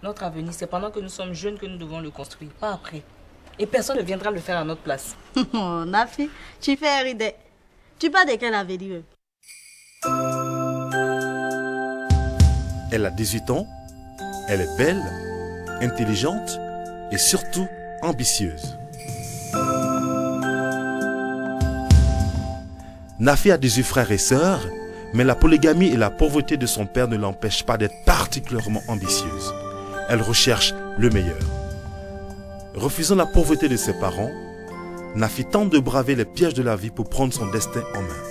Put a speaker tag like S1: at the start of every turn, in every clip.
S1: Notre avenir, c'est pendant que nous sommes jeunes que nous devons le construire, pas après. Et personne ne viendra le faire à notre place.
S2: Oh, Nafi, tu fais rire. Tu parles de quel avenir?
S3: Elle a 18 ans, elle est belle, intelligente et surtout ambitieuse. Nafi a 18 frères et sœurs, mais la polygamie et la pauvreté de son père ne l'empêchent pas d'être particulièrement ambitieuse. Elle recherche le meilleur. Refusant la pauvreté de ses parents, Nafi tente de braver les pièges de la vie pour prendre son destin en main.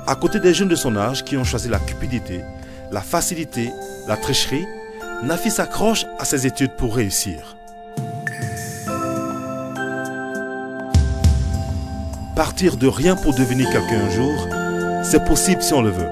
S3: À côté des jeunes de son âge qui ont choisi la cupidité, la facilité, la tricherie, Nafi s'accroche à ses études pour réussir. Partir de rien pour devenir quelqu'un un jour, c'est possible si on le veut.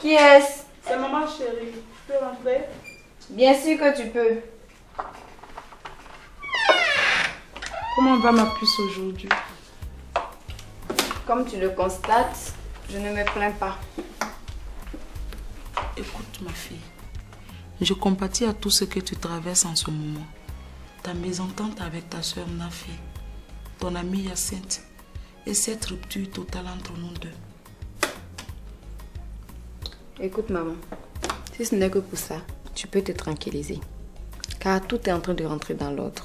S4: Qui est-ce?
S2: C'est maman chérie. Tu peux rentrer?
S4: Bien sûr que tu peux.
S2: Comment va ma puce aujourd'hui?
S4: Comme tu le constates, je ne me plains pas.
S5: Écoute ma fille, je compatis à tout ce que tu traverses en ce moment. Ta mésentente avec ta soeur Nafi, ton amie Hyacinthe et cette rupture totale entre nous deux.
S4: Écoute maman, si ce n'est que pour ça, tu peux te tranquilliser. Car tout est en train de rentrer dans l'ordre.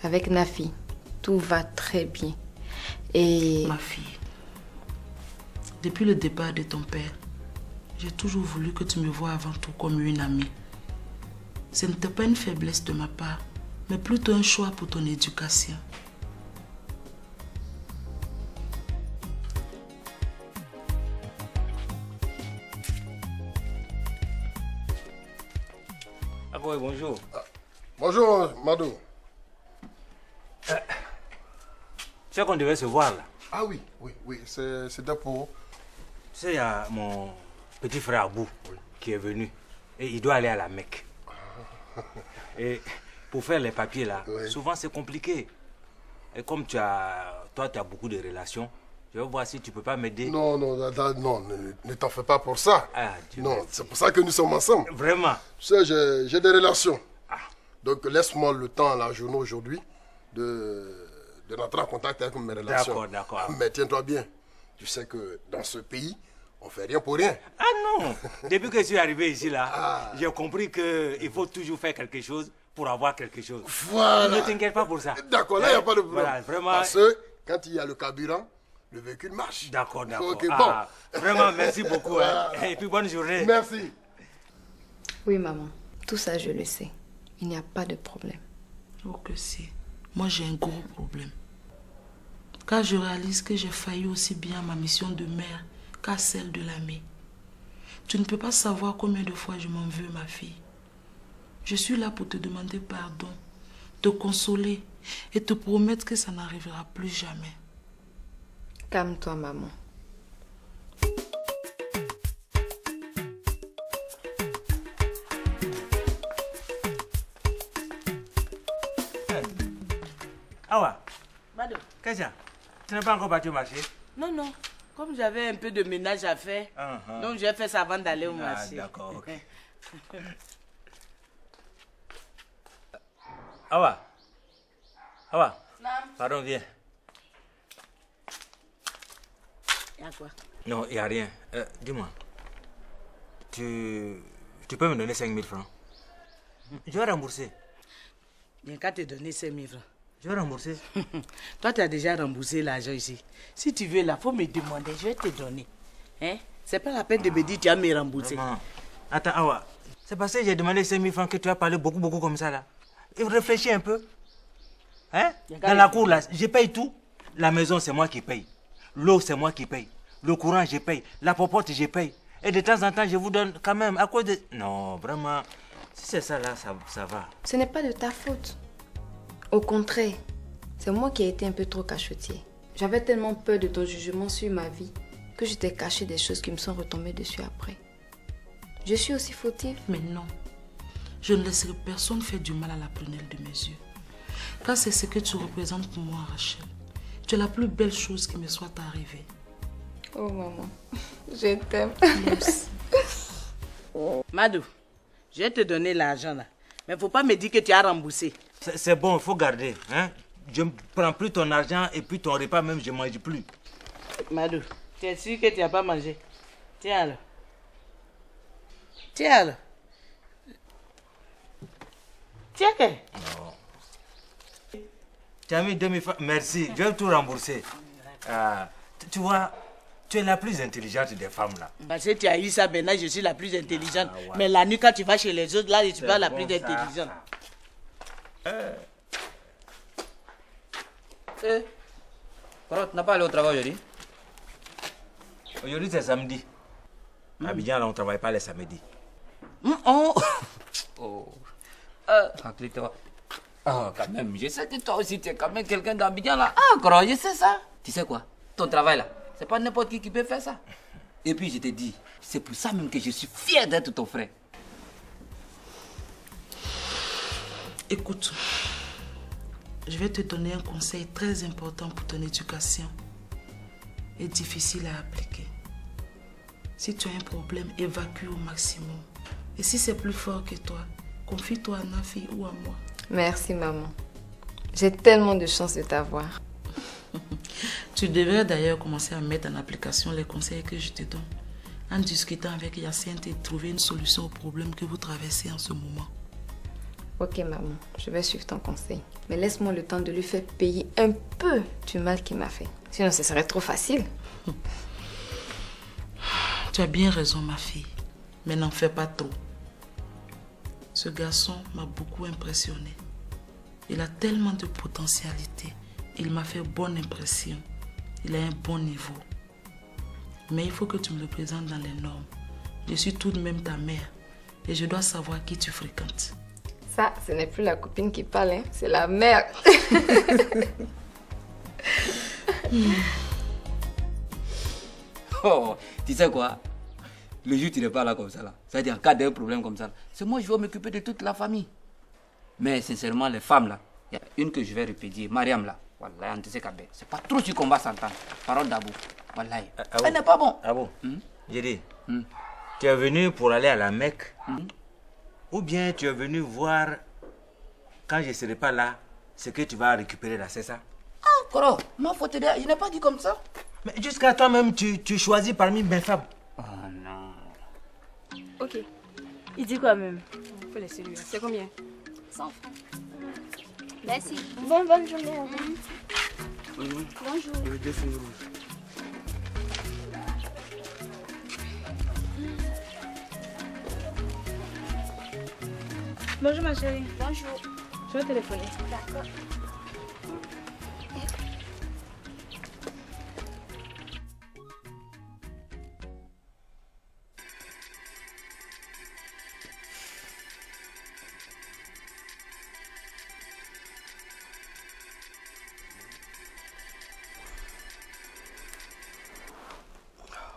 S4: Avec Nafi, tout va très bien. Et...
S5: Ma fille, depuis le départ de ton père, j'ai toujours voulu que tu me vois avant tout comme une amie. Ce n'était pas une faiblesse de ma part, mais plutôt un choix pour ton éducation.
S6: Ah bon, bonjour.
S7: Bonjour, Madou.
S6: Tu sais qu'on devait se voir là.
S7: Ah oui, c'était pour...
S6: Tu sais, il y a mon petit frère Abou qui est venu et il doit aller à la Mecque. Et pour faire les papiers là, souvent c'est compliqué. Et comme toi tu as beaucoup de relations, je vais voir si tu peux pas m'aider.
S7: Non, ne t'en fais pas pour ça.
S6: Ah,
S7: non, c'est pour ça que nous sommes ensemble.
S6: Vraiment?
S7: Tu sais, j'ai des relations. Ah. Donc laisse-moi le temps, la journée aujourd'hui, de rentrer en contact avec mes relations.
S6: D'accord.
S7: Mais tiens-toi bien, tu sais que dans ce pays, on fait rien pour rien.
S6: Ah non! Depuis que je suis arrivé ici là, j'ai compris qu'il faut toujours faire quelque chose pour avoir quelque chose.
S7: Voilà.
S6: Ne t'inquiète pas pour ça.
S7: D'accord, là il n'y a pas de problème.
S6: Voilà, vraiment.
S7: Parce que quand il y a le carburant, le véhicule marche.
S6: D'accord.
S7: Ok,
S6: bon. Vraiment, merci beaucoup. Voilà. Et puis bonne journée.
S7: Merci.
S4: Oui, maman. Tout ça, je le sais. Il n'y a pas de problème.
S5: Oh que si. Moi, j'ai un gros problème. Car je réalise que j'ai failli aussi bien à ma mission de mère qu'à celle de l'amie. Tu ne peux pas savoir combien de fois je m'en veux, ma fille. Je suis là pour te demander pardon, te consoler et te promettre que ça n'arrivera plus jamais.
S4: Calme-toi, maman.
S6: Awa.
S1: Madou.
S6: Qu'est-ce que tu n'es pas encore parti au marché?
S1: Non. Comme j'avais un peu de ménage à faire, donc j'ai fait ça avant d'aller au marché.
S6: D'accord, ok. Awa. Pardon, viens.
S1: Y'a quoi?
S6: Non, il n'y a rien. Dis-moi, tu peux me donner 5 000 francs? Je vais rembourser.
S1: Bien qu'à te donner 5 000 francs.
S6: Je vais rembourser.
S1: Toi, tu as déjà remboursé l'argent ici. Si tu veux, là, faut me demander, je vais te donner. Hein? C'est pas la peine de me dire tu as me rembourser.
S6: Vraiment. Attends, Awa, c'est parce que j'ai demandé 5 000 francs que tu as parlé beaucoup comme ça là. Et réfléchis un peu. Hein? Dans la cour, là, je paye tout. La maison, c'est moi qui paye. L'eau, c'est moi qui paye. Le courant, je paye. La popote, je paye. Et de temps en temps, je vous donne quand même à cause de... Non, vraiment, si c'est ça là, ça va.
S4: Ce n'est pas de ta faute. Au contraire, c'est moi qui ai été un peu trop cachotier. J'avais tellement peur de ton jugement sur ma vie que je t'ai caché des choses qui me sont retombées dessus après. Je suis aussi fautive.
S5: Mais non, je ne laisserai personne faire du mal à la prunelle de mes yeux. Car c'est ce que tu représentes pour moi, Rachel. Tu es la plus belle chose qui me soit arrivée.
S4: Oh maman, je t'aime.
S1: Madou, je vais te donner l'argent là. Mais faut pas me dire que tu as remboursé.
S6: C'est bon, il faut garder. Hein? Je ne prends plus ton argent et puis ton repas même, je ne mange plus.
S1: Madou, tu es sûr que tu n'as pas mangé? Tiens alors. Tiens alors. Tiens que?
S6: Tu as mis 2000 francs. Merci, je vais tout rembourser. Tu vois, tu es la plus intelligente des femmes là.
S1: Parce que tu as eu ça, maintenant je suis la plus intelligente.
S6: Ouais.
S1: Mais la nuit quand tu vas chez les autres, là je suis pas la plus intelligente.
S8: Pourquoi tu n'as pas allé au travail aujourd'hui?
S6: Aujourd'hui c'est samedi. À Abidjan, là, on ne travaille pas les samedis.
S8: Oh. Toi. Oh, quand même, je sais que toi aussi, tu es quand même quelqu'un d'Abidjan là. Ah, gros, je sais ça. Tu sais quoi? Ton travail là, c'est pas n'importe qui peut faire ça. Et puis, je te dis, c'est pour ça même que je suis fier d'être ton frère.
S5: Écoute, je vais te donner un conseil très important pour ton éducation et difficile à appliquer. Si tu as un problème, évacue au maximum. Et si c'est plus fort que toi, confie-toi à Nafi ou à moi.
S4: Merci maman. J'ai tellement de chance de t'avoir.
S5: Tu devrais d'ailleurs commencer à mettre en application les conseils que je te donne en discutant avec Hyacinthe et trouver une solution au problème que vous traversez en ce moment.
S4: Ok maman, je vais suivre ton conseil. Mais laisse-moi le temps de lui faire payer un peu du mal qu'il m'a fait. Sinon ce serait trop facile.
S5: Tu as bien raison ma fille, mais n'en fais pas trop. Ce garçon m'a beaucoup impressionné. Il a tellement de potentialité. Il m'a fait bonne impression. Il a un bon niveau. Mais il faut que tu me le présentes dans les normes. Je suis tout de même ta mère et je dois savoir qui tu fréquentes.
S4: Ça, ce n'est plus la copine qui parle, hein. C'est la mère.
S8: Oh, tu sais quoi? Le jour où tu n'es pas là comme ça, là, c'est-à-dire en cas d'un problème comme ça, c'est moi je vais m'occuper de toute la famille. Mais sincèrement, les femmes là, il y a une que je vais répéter, Mariam là, Wallahi, c'est pas trop sûr qu'on va s'entendre. Parole d'Abou. Wallahi. Elle n'est pas bon.
S6: Ah bon? J'ai dit, tu es venu pour aller à la Mecque ou bien tu es venu voir, quand je ne serai pas là, ce que tu vas récupérer là, c'est ça?
S8: Ah, Koro, ma faute, je n'ai pas dit comme ça.
S6: Mais jusqu'à toi-même, tu choisis parmi mes femmes.
S8: Oh non.
S2: Ok. Il dit quoi même? On peut laisser lui. C'est combien?
S9: 100 francs. Merci. Bonne journée. Au revoir. Bonjour.
S2: Bonjour ma chérie.
S9: Bonjour.
S2: Je vais téléphoner.
S9: D'accord.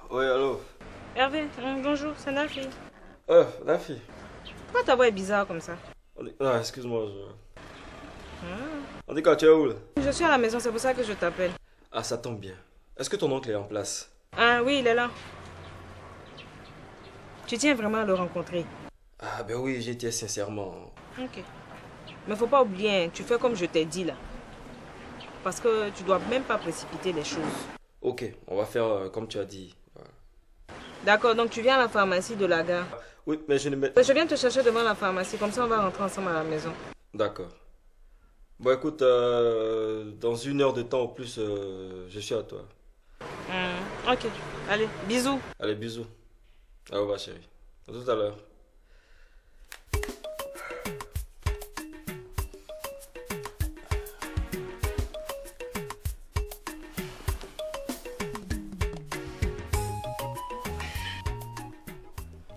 S10: Oui, allô.
S2: Hervé, bonjour, c'est Nafi.
S10: Nafi.
S2: Pourquoi ta voix est bizarre comme ça?
S10: Ah, excuse-moi. On dit quand tu es où là?
S2: Je suis à la maison, c'est pour ça que je t'appelle.
S10: Ah, ça tombe bien. Est-ce que ton oncle est en place?
S2: Ah oui, il est là. Tu tiens vraiment à le rencontrer?
S10: Ah, ben oui, j'y tiens sincèrement.
S2: Ok. Mais faut pas oublier, hein, tu fais comme je t'ai dit là. Parce que tu dois même pas précipiter les choses.
S10: Ok, on va faire comme tu as dit. Voilà.
S2: D'accord, donc tu viens à la pharmacie de la gare.
S10: Oui, mais je ne mets...
S2: Je viens te chercher devant la pharmacie, comme ça on va rentrer ensemble à la maison.
S10: D'accord. Bon, écoute, dans 1 heure de temps au plus, je suis à toi.
S2: Ok, allez, bisous.
S10: Allez, bisous. Au revoir, chérie. À tout à l'heure.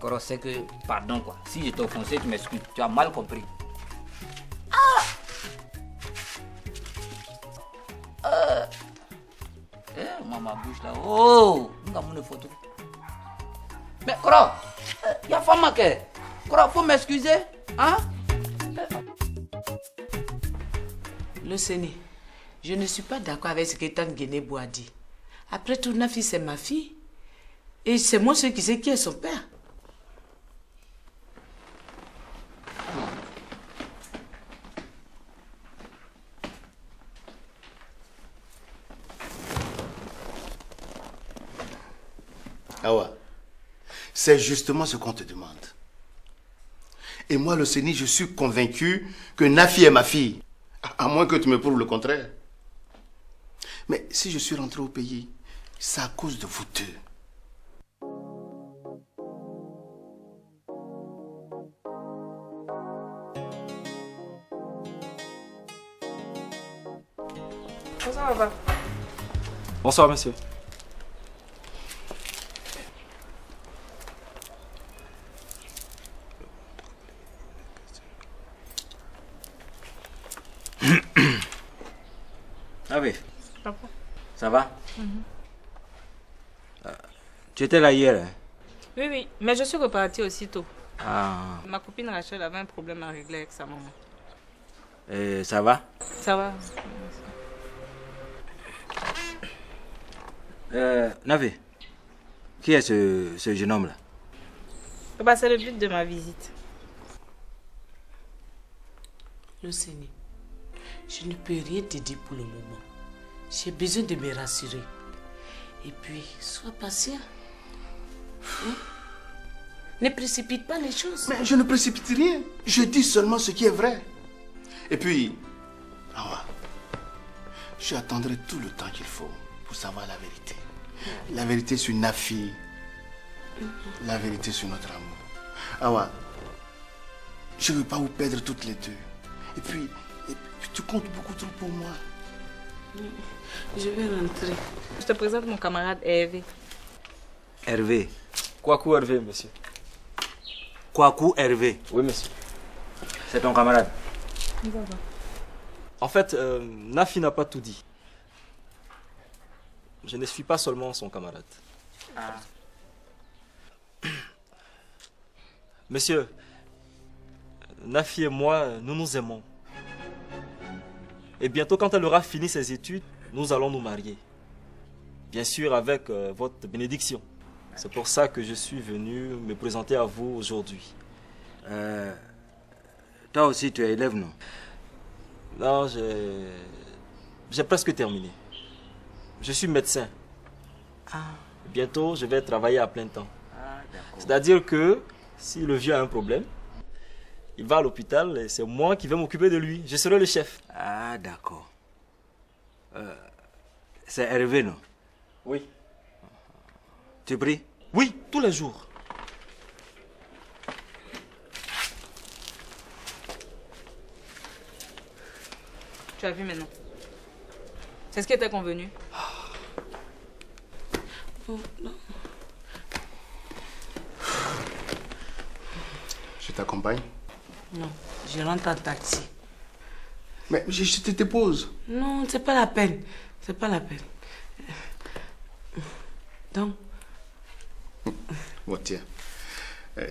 S8: Koro, c'est que, pardon quoi, si je t'ai offensé, tu m'excuses, tu as mal compris. Moi, ma bouche là, oh, regarde mon photo. Mais Koro, il y a femme que, Koro, faut m'excuser, hein?
S1: Le Séné, je ne suis pas d'accord avec ce que Tante Guénébou a dit. Après tout, Nafi, c'est ma fille. Et c'est moi seul qui sais qui est son père.
S11: Awa, c'est justement ce qu'on te demande. Et moi, le Séni, je suis convaincu que Nafi est ma fille. À moins que tu me prouves le contraire. Mais si je suis rentré au pays, c'est à cause de vous deux.
S2: Bonsoir, papa.
S10: Bonsoir, monsieur.
S6: Ah oui.
S2: Papa.
S6: Ça va? Tu étais là hier, hein?
S2: Oui, oui, mais je suis repartie aussitôt.
S6: Ah.
S2: Ma copine Rachel avait un problème à régler avec sa maman.
S6: Et ça va?
S2: Ça va.
S6: Navé, qui est ce jeune homme-là?
S2: Papa, c'est le but de ma visite.
S1: Le Séné, je ne peux rien te dire pour le moment. J'ai besoin de me rassurer. Et puis, sois patient. Hein? Ne précipite pas les choses.
S11: Mais je ne précipite rien. Je dis seulement ce qui est vrai. Et puis, Awa, j'attendrai tout le temps qu'il faut pour savoir la vérité. La vérité sur Nafi. La vérité sur notre amour. Awa, je ne veux pas vous perdre toutes les deux. Et puis, tu comptes beaucoup trop pour moi.
S1: Je vais rentrer.
S2: Je te présente mon camarade Hervé.
S6: Hervé.
S10: Kwaku Hervé, monsieur.
S6: Kwaku Hervé.
S10: Oui, monsieur.
S6: C'est ton camarade?
S10: En fait, Nafi n'a pas tout dit. Je ne suis pas seulement son camarade.
S8: Ah.
S10: Monsieur, Nafi et moi, nous nous aimons. Et bientôt, quand elle aura fini ses études, nous allons nous marier. Bien sûr, avec votre bénédiction. C'est pour ça que je suis venu me présenter à vous aujourd'hui.
S6: Toi aussi, tu es élève, non?
S10: Non, j'ai presque terminé. Je suis médecin.
S1: Ah.
S10: Bientôt, je vais travailler à plein temps.
S6: Ah, d'accord.
S10: C'est-à-dire que si le vieux a un problème, il va à l'hôpital et c'est moi qui vais m'occuper de lui. Je serai le chef.
S6: Ah, d'accord. C'est Hervé, non?
S10: Oui.
S6: Tu pries?
S10: Oui, tous les jours.
S2: Tu as vu maintenant? C'est ce qui était convenu.
S1: Oh, non.
S11: Je t'accompagne?
S1: Non, je rentre en taxi.
S11: Mais je te dépose.
S1: Non, c'est pas la peine. C'est pas la peine. Donc.
S11: Bon, tiens.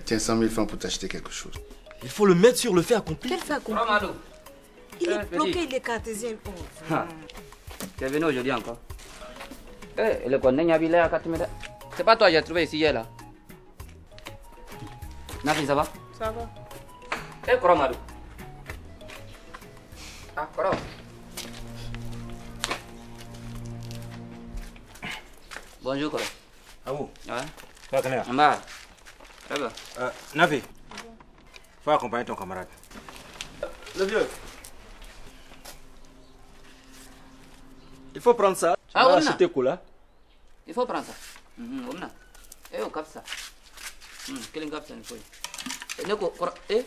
S11: Tiens 100 000 francs pour t'acheter quelque chose.
S10: Il faut le mettre sur le fait accompli.
S9: Quel fait accompli? Il est bloqué, il est cartésien.
S8: Tu es venu aujourd'hui encore? C'est pas toi que j'ai trouvé ici hier là? Nafi, ça va?
S2: Ça va.
S8: Eh, Koro Madou. Ah, Koro. Bonjour, Koro.
S6: Ah vous?
S8: Ouais.
S6: Toi, Kanera?
S8: Amba. Très bien.
S6: Navé, faut accompagner ton camarade.
S10: Le vieux. Il faut prendre ça. Tu
S8: Ah,
S10: vas
S8: on a.
S10: acheter cola.
S8: Il faut prendre ça. Eh, on capte ça. Quel capte ça, il faut. Eh?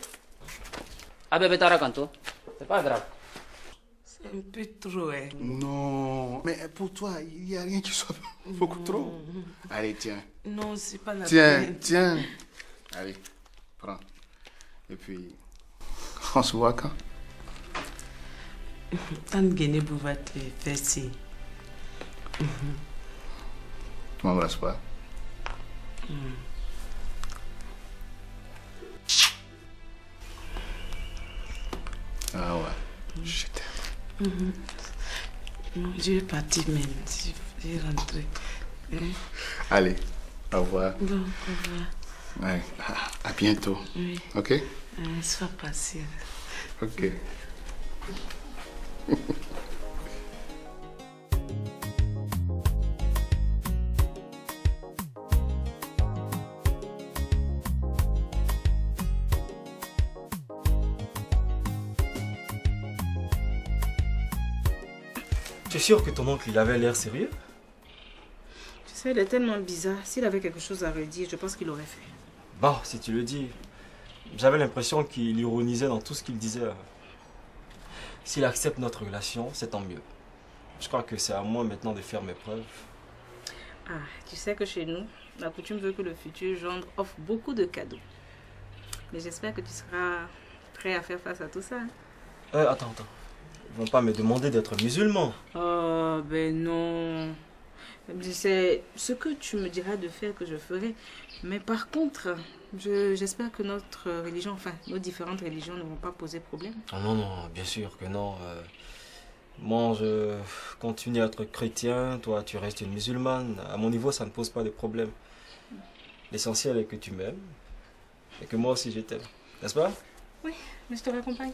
S8: Ah, bébé, t'as raconté. C'est pas grave.
S1: C'est un peu trop, hein.
S11: Non, mais pour toi, il n'y a rien qui soit beaucoup trop. Allez, tiens.
S1: Non, c'est pas la
S11: Tiens,
S1: peine.
S11: tiens. Allez, prends. Et puis, on se voit quand?
S1: Tant de va te faire si.
S11: Tu m'embrasses pas? Ah ouais, je t'aime.
S1: Non, je vais partir même. Je vais rentrer.
S11: Allez, au revoir.
S1: Bon, au revoir.
S11: Ouais, à bientôt.
S1: Oui.
S11: Ok?
S1: Sois patient.
S11: Ok.
S10: Tu es sûr que ton oncle il avait l'air sérieux?
S2: Tu sais, il est tellement bizarre. S'il avait quelque chose à redire, je pense qu'il aurait fait.
S10: Bon, si tu le dis. J'avais l'impression qu'il ironisait dans tout ce qu'il disait. S'il accepte notre relation, c'est tant mieux. Je crois que c'est à moi maintenant de faire mes preuves.
S2: Ah, tu sais que chez nous, la coutume veut que le futur gendre offre beaucoup de cadeaux. Mais j'espère que tu seras prêt à faire face à tout ça.
S10: Attends. Ils vont pas me demander d'être musulman.
S2: Oh, ben non. C'est ce que tu me diras de faire que je ferai. Mais par contre, j'espère que notre religion, enfin, nos différentes religions ne vont pas poser problème.
S10: Oh non, bien sûr que non. Moi, je continue à être chrétien, toi, tu restes une musulmane. À mon niveau, ça ne pose pas de problème. L'essentiel est que tu m'aimes et que moi aussi je t'aime. N'est-ce pas?
S2: Oui, mais je te raccompagne.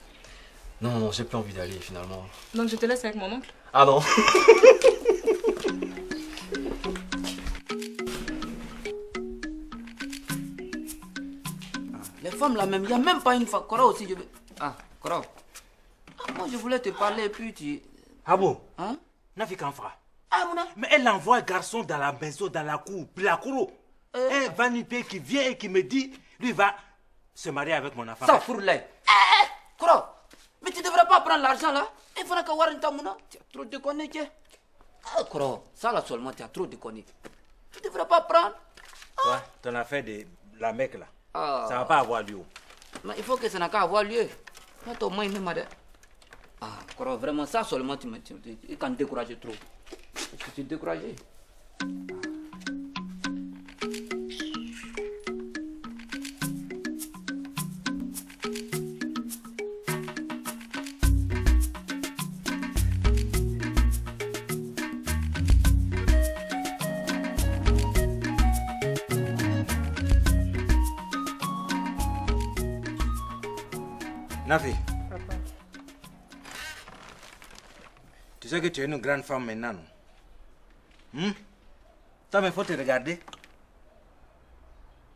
S10: Non, j'ai plus envie d'aller finalement.
S2: Donc je te laisse avec mon oncle?
S10: Ah non.
S8: Les femmes là même, il n'y a même pas une fois. Kora aussi, je veux... Ah, Kora. Moi je voulais te parler et puis tu...
S6: Ah bon?
S8: Hein?
S6: Nafi Kanfra.
S8: Ah, Mouna?
S6: Mais elle envoie un garçon dans la maison, dans la cour, puis la cour. Un vanipé qui vient et qui me dit, lui va se marier avec mon enfant.
S8: Ça fourre là. Kora, mais tu devrais pas prendre l'argent là. Il faudra que Warren Mouna. Tu as trop déconné, tiens. Ah, Kora, ça là seulement, tu as trop déconné. Tu devrais pas prendre.
S6: Ouais, ton affaire de la Mecque là.
S8: Ah.
S6: Ça va pas avoir lieu.
S8: Mais il faut que ça n'a qu'à avoir lieu. Attends, moi, il m'a dit. Ah, Kora, vraiment, ça seulement, tu m'as découragé trop. Je suis découragé.
S6: Nafi. Papa. Tu sais que tu es une grande femme maintenant, non? Toi, il faut te regarder.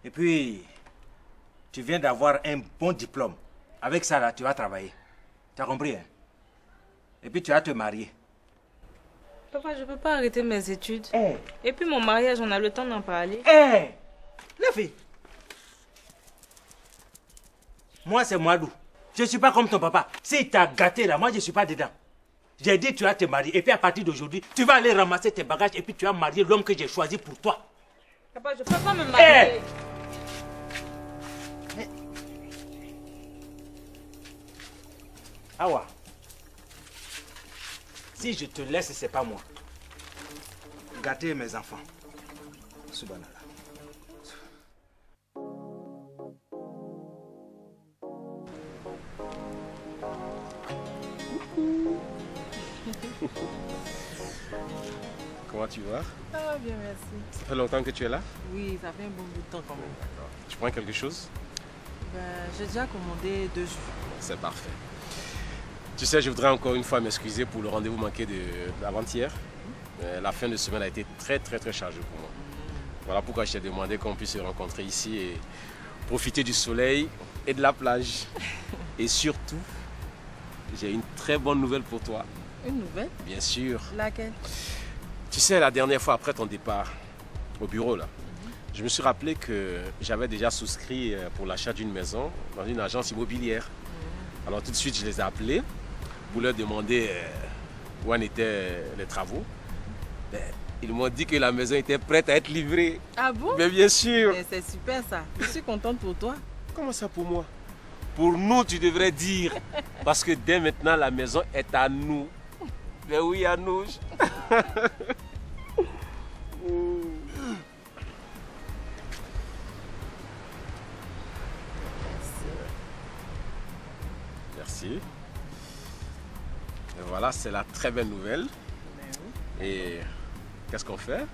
S6: Et puis, tu viens d'avoir un bon diplôme. Avec ça, là, tu vas travailler. Tu as compris, hein? Et puis, tu vas te marier.
S2: Papa, je ne peux pas arrêter mes études. Et puis, mon mariage, on a le temps d'en parler.
S6: Nafi. Moi, c'est Mouadou. Je ne suis pas comme ton papa. S'il t'a gâté là, moi je ne suis pas dedans. J'ai dit tu vas te marier et puis à partir d'aujourd'hui, tu vas aller ramasser tes bagages et puis tu vas marier l'homme que j'ai choisi pour toi.
S2: Papa, je ne peux pas me marier.
S6: Awa, si je te laisse, c'est pas moi. Gâter mes enfants. Subhanallah.
S12: Comment tu vas?
S2: Ça va bien, merci.
S12: Ça fait longtemps que tu es là?
S2: Oui, ça fait un bon bout de temps quand même.
S12: Tu prends quelque chose?
S2: J'ai déjà commandé 2 jus.
S12: C'est parfait. Tu sais, je voudrais encore une fois m'excuser pour le rendez-vous manqué d'avant-hier. La fin de semaine a été très chargée pour moi. Voilà pourquoi je t'ai demandé qu'on puisse se rencontrer ici et profiter du soleil et de la plage. Et surtout, j'ai une très bonne nouvelle pour toi.
S2: Une nouvelle?
S12: Bien sûr.
S2: Laquelle?
S12: Tu sais, la dernière fois après ton départ au bureau, là, je me suis rappelé que j'avais déjà souscrit pour l'achat d'une maison dans une agence immobilière. Alors tout de suite, je les ai appelés pour leur demander où en étaient les travaux. Ben, Ils m'ont dit que la maison était prête à être livrée.
S2: Ah bon?
S12: Mais bien sûr.
S2: Mais c'est super ça. Je suis contente pour toi.
S12: Comment ça pour moi? Pour nous, tu devrais dire. Parce que dès maintenant, la maison est à nous. Mais oui, à nous. Merci. Et voilà, c'est la très belle nouvelle. Et qu'est-ce qu'on fait?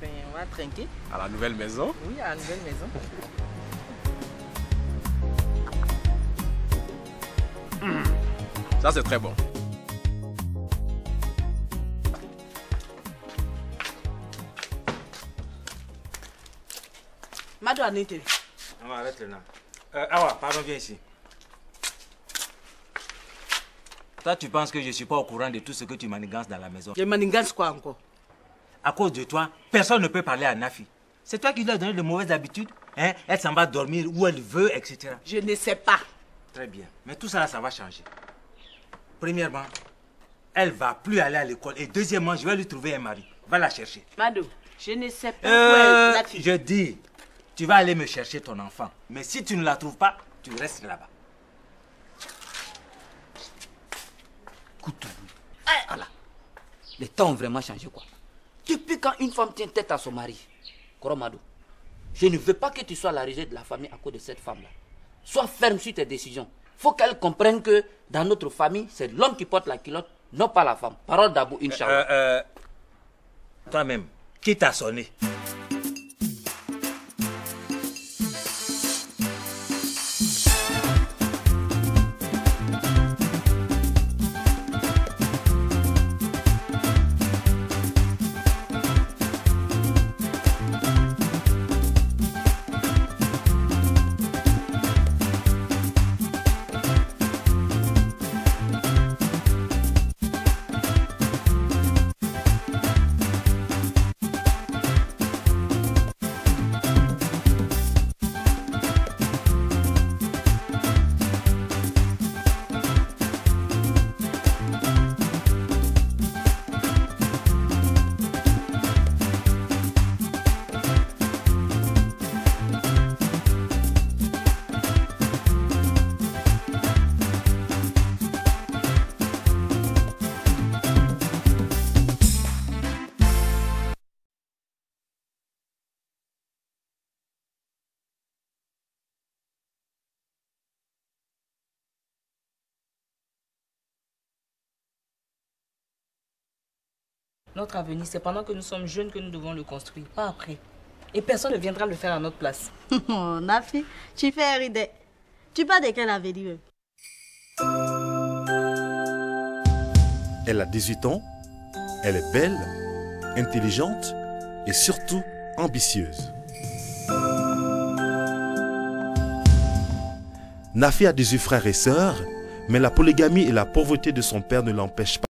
S2: Ben, on va trinquer.
S12: À la nouvelle maison?
S2: Oui, à la nouvelle maison.
S12: Ça, c'est très bon.
S5: Mado Anete.
S6: On va arrêter là. Awa, pardon, viens ici. Toi, tu penses que je ne suis pas au courant de tout ce que tu manigances dans la maison?
S5: Je manigance quoi encore?
S6: À cause de toi, personne ne peut parler à Nafi. C'est toi qui lui as donné de mauvaises habitudes. Hein? Elle s'en va dormir où elle veut, etc.
S5: Je ne sais pas.
S6: Très bien. Mais tout ça, là, ça va changer. Premièrement, elle ne va plus aller à l'école. Et deuxièmement, je vais lui trouver un mari. Va la chercher.
S5: Mado, je ne sais pas où est la fille.
S6: Je dis, tu vas aller me chercher ton enfant. Mais si tu ne la trouves pas, tu restes là-bas.
S8: Voilà. Les temps ont vraiment changé, quoi. Depuis quand une femme tient tête à son mari? Koromado, je ne veux pas que tu sois la risée de la famille à cause de cette femme-là. Sois ferme sur tes décisions. Faut qu'elle comprenne que dans notre famille, c'est l'homme qui porte la culotte, non pas la femme. Parole d'Abou, Inch'Allah.
S6: Toi-même, qui t'a sonné?
S2: Notre avenir, c'est pendant que nous sommes jeunes que nous devons le construire, pas après. Et personne ne viendra le faire à notre place.
S9: Oh, Nafi, tu fais rire. Tu parles de quel avenir?
S3: Elle a 18 ans, elle est belle, intelligente et surtout ambitieuse. Nafi a 18 frères et sœurs, mais la polygamie et la pauvreté de son père ne l'empêchent pas